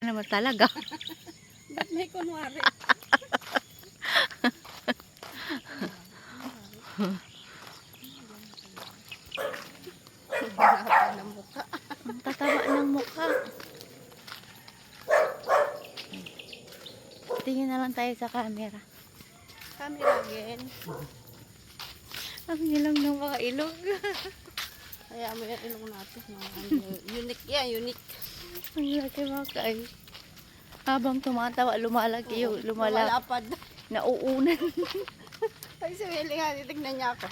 Naman talaga. Ba't may kunwari? Haba ng mukha. Ang tataba ng mukha. Tingin na lang tayo sa camera. Camera again. Ang nilang ng mga ilog. Kaya mo yung ilong natin. Unique yan, unique. Ang laki mga kay. Habang tumatawa, lumalaki yung Lumalapad. nauunan. Sabi si Willie nga, titignan niya ako.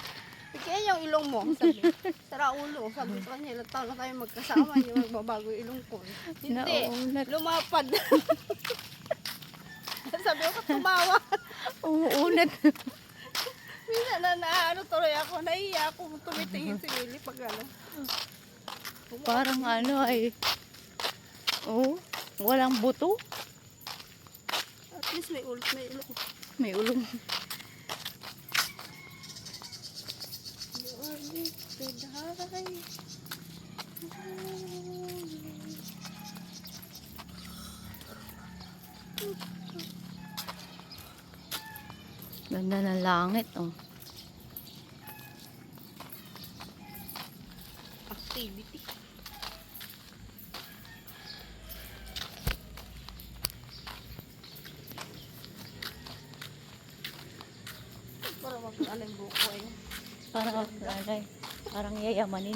Kaya yung ilong mo, sabi. Sara ulo. Sabi ko kanya, ilang taon na tayo magkasama. Yung magbabago yung ilong ko. Hindi, Nauunat. lumapad. Sabi ko, tumawa. Uuunat. Minsan ano tuloy ako, nahiya ako tumitingin si Willie pag ano. Parang ano ay, oh, walang buto. At least may ulit, may ilong. May ulong. You are lifted high. Ganda ng langit, oh. Activity. Para mag-ano yung buko eh. Parang yayamanin.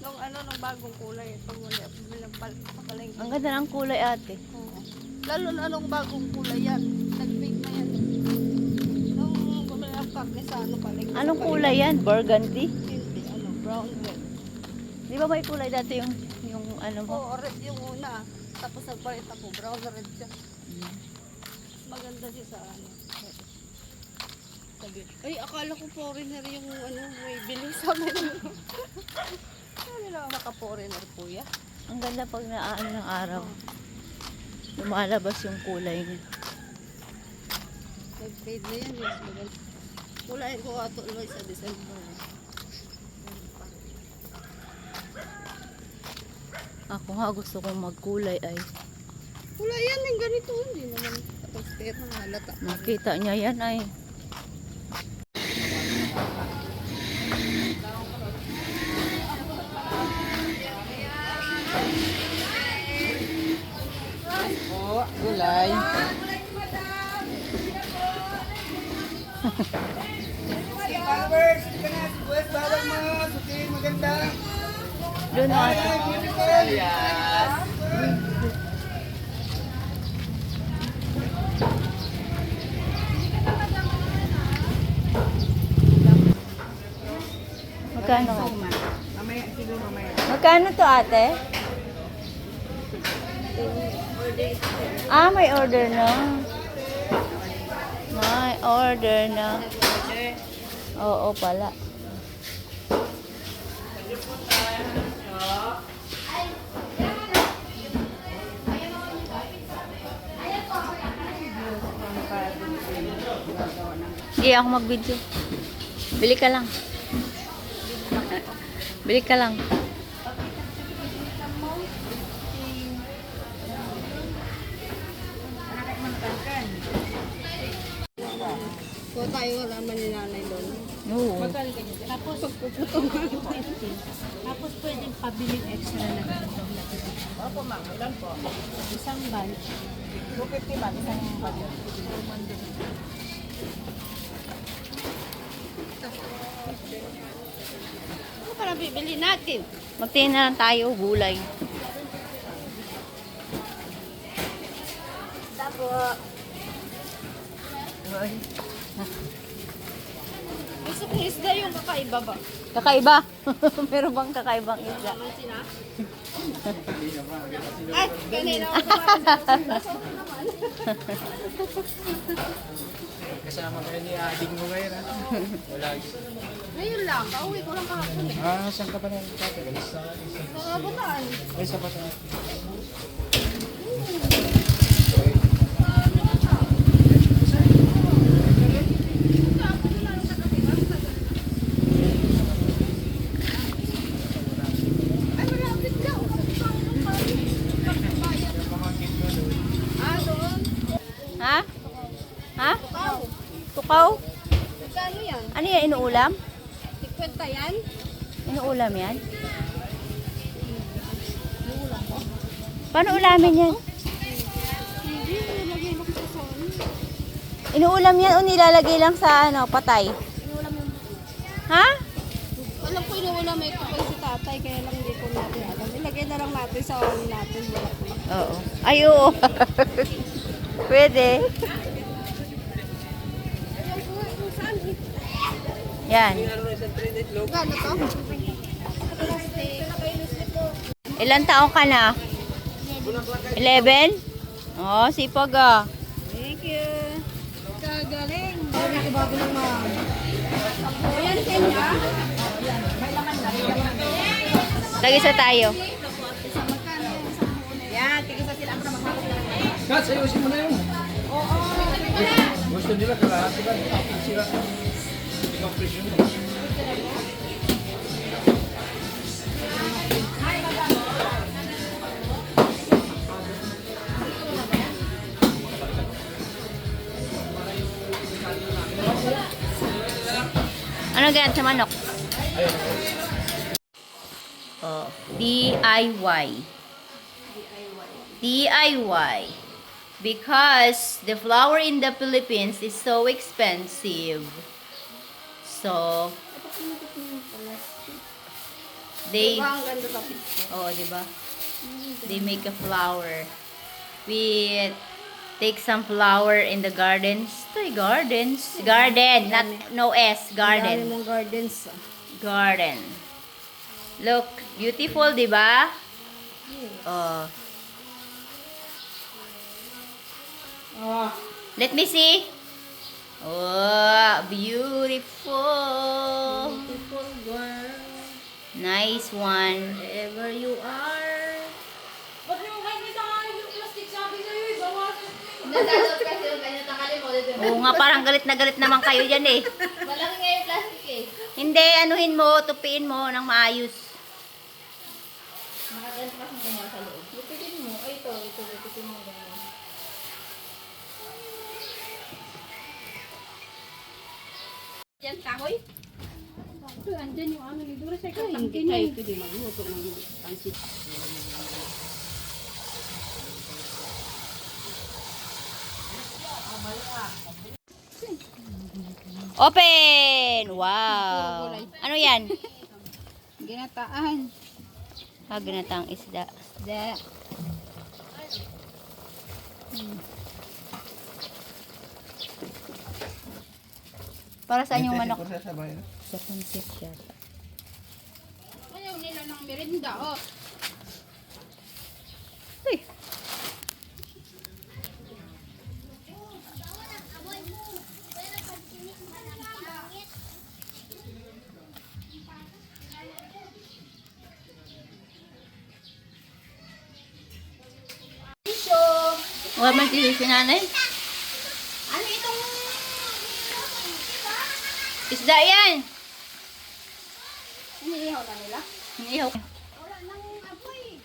Nung bagong kulay, pag wala, pakaling. Ang ganda ng kulay, ate. Oo. Lalo na nung bagong kulay yan. Nag-fake na yan. Nung bumili ang karne sa ano paling. Anong kulay yan? Burgundy? Hindi, brown red. Di ba may kulay dati yung ano mo? Oo, red yung una. Tapos nagpalit ako, brown red siya. Maganda siya sa ano. Sabi, ay akala ko foreigner yung ano, may bili sa amin. Sabi na maka-foreigner po ya. Ang ganda pag naano ng araw. Lumalabas yung kulay niya. Nag-fade na yan, yes, maganda. Kulay ko ato ulit sa December. Ako nga gusto kong magkulay ay. Kulay yan, yung ganito. Hindi naman tapos pero halata. Nakita niya yan ay. Gulay. Followers, tika na, West Follow mo, suki, maganda. Doon o ate. Beautiful. Yes. Magkano? Mamaya, kilo mamaya. Magkano to ate? Ah, may order na. May order na. Oo pala. Hindi ako mag-video. Bili ka lang. Bili ka lang. So tayo wala man ni nanay doon. Oo. Tapos pagpuputong ka. Tapos pwedeng pabiling extra na ganito. Opo ma'am, ilan po? Isang bunch. 250 ma'am, isang bagyo. Ano para bibili natin? Magtingin na lang tayo gulay. Gusto kong isda yung kakaiba ba? Kakaiba. Meron bang kakaibang isda? Naman sila? Ay, kanina ako kumain sa naman. Kasama kayo ni ading mo ngayon ha? Wala. Ngayon lang, kauwi ko lang kahapon eh. Ah, saan ka pa na tatagal? Sa Rabutan. Ay, sa pata. Ay, malapit ka. Usap tayo ng pamilya. Pagbabayad. Pamangkin ko doon. Ha? Ha? Tukaw. Tukaw? Magkano yan? Ano yan? Inuulam? 50 yan? Inuulam yan? Paano ulamin yan? Hindi, nilagay lang sa son. Inuulam yan o nilalagay lang sa ano, patay? Inuulam yung... Ha? Alam ko inuulam ito pa si tatay, kaya lang hindi ko natin alam. Ilagay na lang natin sa ano natin. Oo. Ay, oo. Pwede. Yan. Gano to? Ilan taong ka na? 11? Oh, sipag ah. Thank you. Kagaling. Sabi ko bago ng mga... Ayan, Kenya. Tag-isa tayo. Yan, tigisa sila ako na magkakasin. Kat, sayusin mo na yun. Oo. Gusto nila kalahati ba? Sila. Ikaw presyo mo. Ano ganyan sa manok? Oh, DIY. DIY. Because the flour in the Philippines is so expensive. So, they... Diba ang ganda sa picture? Oh, diba? They make a flour. We take some flour in the gardens. Ito gardens. Garden, not no S. Dami Garden. mong gardens. Garden. Look, beautiful, diba? Oh. Let me see. Oh, beautiful. Beautiful girl. Nice one. Wherever you are. Ba't yung kahit may tangalan yung plastic sabi sa'yo, bawasan mo. Nadalot kasi yung kanya takali mo. Oo nga, parang galit na galit naman kayo dyan eh. Malaki nga yung plastic eh. Hindi, anuhin mo, tupiin mo ng maayos. Makaganto kasi kanya sa loob. Lupitin mo. Ay, ito. Lupitin mo. Yan, kahoy? Ito, andyan yung ano, lidura sa Ay, hindi ikatangkin tayo yun. pwede magluto ng pansit. Open! Wow! Ano yan? Ginataan. Ginatang isda. Da. Para saan yung manok? Sa bayan. Sa pansit siya. Ayaw nila ng merinda, oh. Uy! Wala man si nanay. Ano itong... Isda yan! Iniihaw na nila? Inihaw. Wala nang apoy.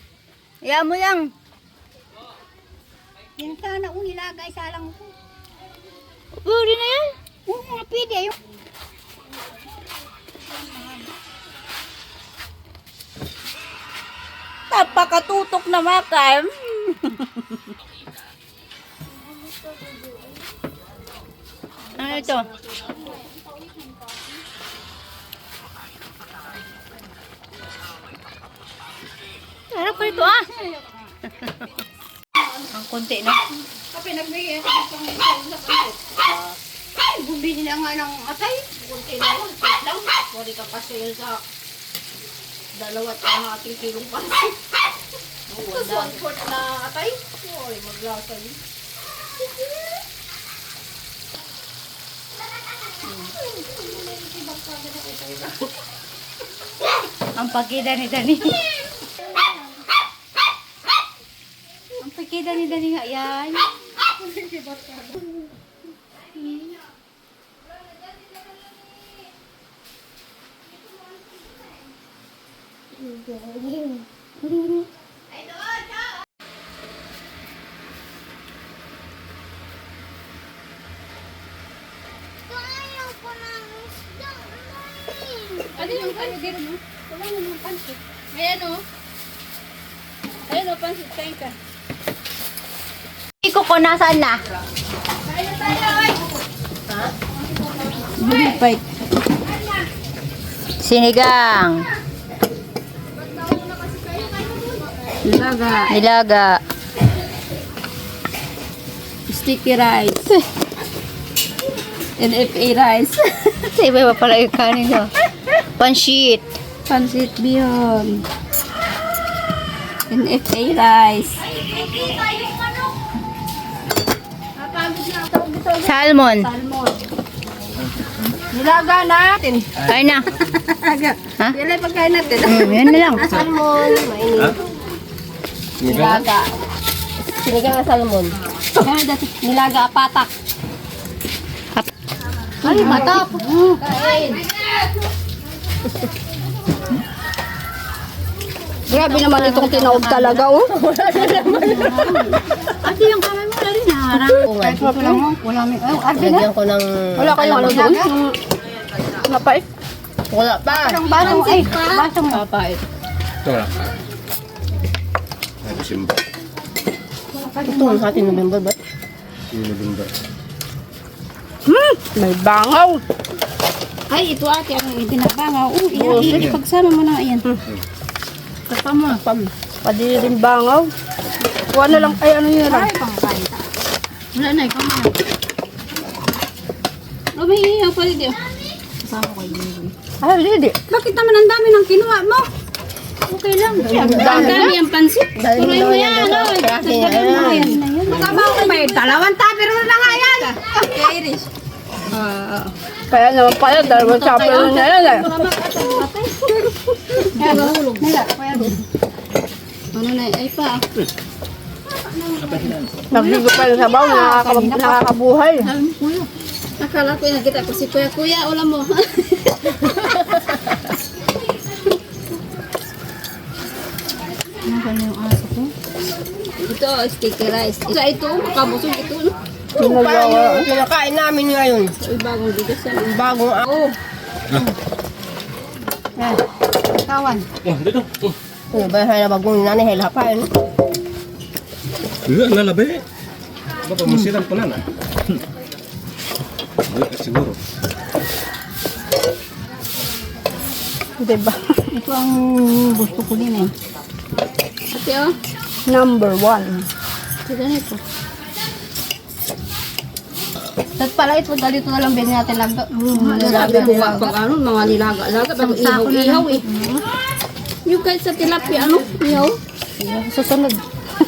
Iyan mo lang. Yan sana kung nilagay sa lang ko. Pwede na yan. Oo nga, pwede. Yung... Napakatutok na makam. Ano ito? Harap ko ito ah. Ang konti na. Kapag nagbigay ako ng pang-isang sa pansit. Ay, bumili na nga ng atay. Kunti na lang, wait lang. Sorry ka kasi yun sa dalawat ang ating kilong pansit. Tapos one fourth na atay. Uy, maglasa yun. Ang pagkida ni Dani. Ang pagkida ni Dani nga yan. Ano yung kayo dito, no? Wala mo yung pansit. Ayan, o. Ayan, o, pansit. Kain ka. Iko ko, nasaan na? Kain na tayo, ay! Bumipay. Sinigang. Nilaga. Nilaga. Sticky rice. NFA rice. Sa iba pala yung kanin nyo. Pansit. Pansit bihon. NFA rice. Salmon. Salmon. Nilaga natin. Kain na. Ha? Yan lang pagkain natin. Yan na lang. Salmon. Mainit. Nilaga. Sinigang na salmon. Nilaga patak. Ay, matap. Kain. Grabe naman itong tinaog talaga, oh. Ate, yung kamay mo na rin naharang. Kahit wala mo, wala mo. Lagyan ko ng... Wala kayong ano doon? Napait? Wala pa. Basang ay, basang napait. Ito na. Ay, December. Ito ang ating November ba? Yung November. May bangaw. Ay, ito ate, ang itinabangaw. Iyan, pagsama mo na, ayan. Kasama. Pwede rin bangaw. Kuha na lang, ay ano yun lang. Ay, pangkain. Wala na, ikaw na. Oh, may iyaw pa rin. Kasama ko yun. Ah, hindi. Bakit naman ang dami ng kinuha mo? Okay lang. Ang dami ang pansit. Tuloy mo yan, ano? Tagdagan mo yan. Magkama ko may dalawang tupper na nga yan. Irish. Kaya naman pala, dalawang tupper na yan eh. Kaya mahulog. Ano na, ay pa. Nagligo pa yung sabaw, nakakabuhay. Akala ko yung nakita ko si Kuya. Kuya, ulam mo. Ano yung aso ko? Ito, sticky rice. Ito, makabusog ito. Pinakain namin ngayon. Ay, bagong bigas yan. Bagong ako. Tawan. Oh, dito. Oh. Bahay na bagong nanay, hela pa. Iya, nalabi. Baka masiran ko na na. Siguro. Diba? Ito ang gusto ko din eh. Ate oh. Number 1. Ito na ito. Tapos pala ito, dito na lang bilhin natin lang. Pag ano, mga nilaga-laga. Pag ihaw-ihaw eh. Yung kahit sa tilapia, ano? Ihaw? Susunod.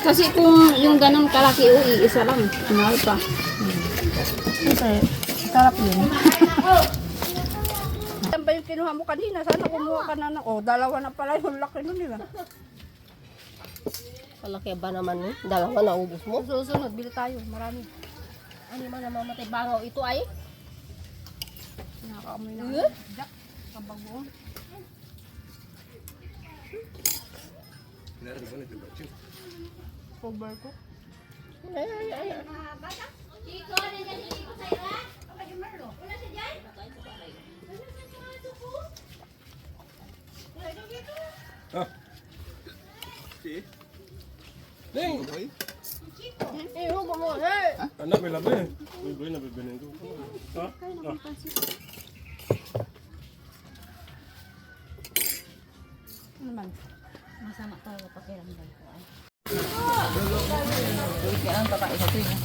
Kasi kung yung ganun kalaki, isa lang. Mahal pa. Sarap yun. Saan ba yung kinuha mo kanina? Sana kumuha ka na ng... Oh, dalawa na pala yung laki nun nila. Malaki ba naman eh? Dalawa na ubos mo? Susunod, bili tayo. Marami. Ano man namamatay bangaw ito ay? Nakakaamoy na. Jack, kabagoong. Overcook. Ah. Si. Ding. Eh, huwag mo. Eh! Anak may labi. May boy na bibinin ko. Ha? Ah. Ano naman? Masama talaga pakiramdam ko ay. Kaya ang kakain ito yun.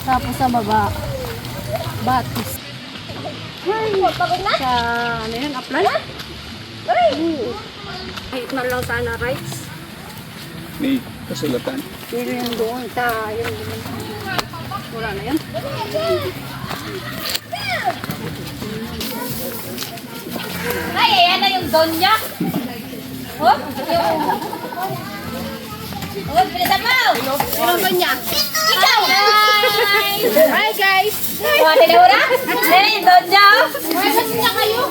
Tapos sa baba, batis. Sa ano yun, aplan? Kahit man lang sana rice. May kasulatan. Pero yung doon sa, yung wala na yan. Ay, ayan na yung donya. Oh, Oh, bilisan mo! Ano ba niya? Ikaw! Hi guys! Oh, tinura? Nene, doon siya. Ay, ba't na kayo?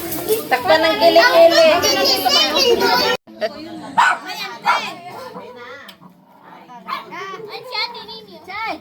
Takpan ng kilikili. Ay, siya, tinin niyo. Chay!